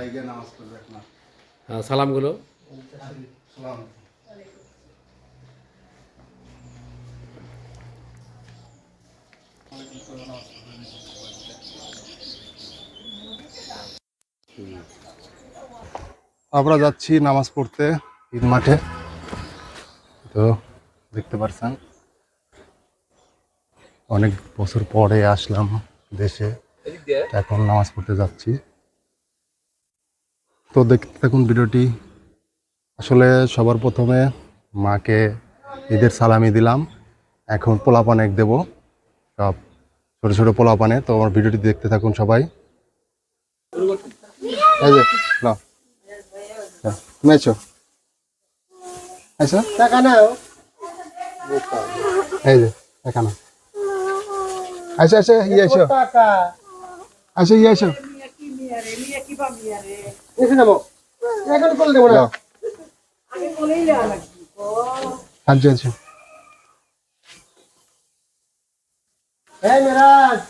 জায়গা নামাজ পড়বে না। সালামগুলো সালাম। আমরা যাচ্ছি নামাজ পড়তে ঈদ মাঠে। তো দেখতে পাচ্ছেন অনেক বছর পরে আসলাম দেশে, এখন নামাজ পড়তে যাচ্ছি। তো দেখতে থাকুন ভিডিওটি। আসলে সবার প্রথমে মাকে ঈদের সালামি দিলাম, এখন পোলাপানে দেব, সব ছোট ছোট পোলাপানে। তো আমার ভিডিওটি দেখতে থাকুন সবাই। এই যে নাও, তুমি আইছো আইছো টাকা নাও, এই যে টাকা নাও, আইসো আইসো ই আইসো আইসো ই আইসো এখন কল দেবো না, আচ্ছা আচ্ছা। এই মেরাজ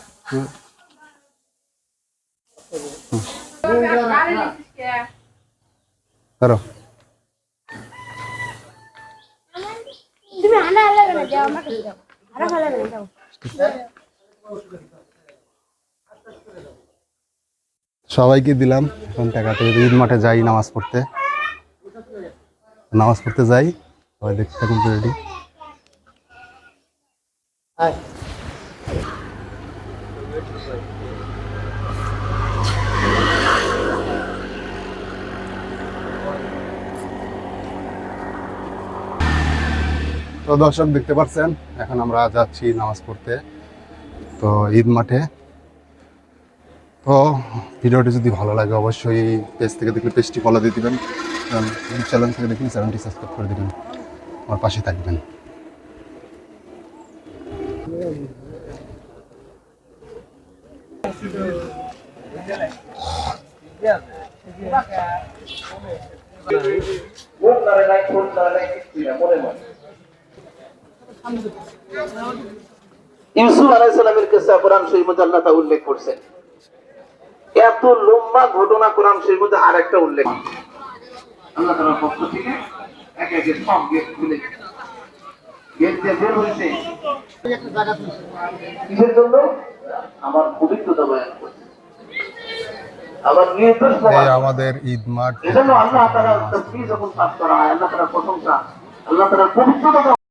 ধরো, তুমি আনা লাগবে না, যাও আমাকে দাও, আরে ভালো লাগবে দাও। সবাইকে দিলাম। এখন টাকাতে ঈদ মাঠে যাই নামাজ পড়তে, নামাজ পড়তে যাই। সবাই দেখতে থাকুন ভিডিওটি। তো দর্শক দেখতে পাচ্ছেন এখন আমরা যাচ্ছি নামাজ পড়তে, তো ঈদ মাঠে। তো ভিডিওটি যদি ভালো লাগে অবশ্যই পেজ থেকে দেখলে পেজটি ফলো দিয়ে দেবেন, চ্যানেল থেকে দেখলে চ্যানেলটি সাবস্ক্রাইব করে দেবেন, আমার পাশে থাকবেন। ইউসুফ আলাইহিস সালামের কিসসা কোরআন শরীফে আল্লাহ তাআলা উল্লেখ করেছেন। এত লম্বা ঘটনা কোরআন শরীফে আরেকটা উল্লেখ, আল্লাহ তাআলার পক্ষ থেকে এক এক সব গেট খুলে গেট দিয়ে বের হইছে একটা জায়গা থেকে, কিসের জন্য? আমার পবিত্রতা বয়ান করতে, আবার নির্দোষ প্রমাণ। আমাদের ঈদ মাঠ, এজন্য আল্লাহ তাআলার তাসবিহ যখন পাঠ করা হয়, আল্লাহ তাআলার প্রশংসা, আল্লাহ তাআলার পবিত্রতা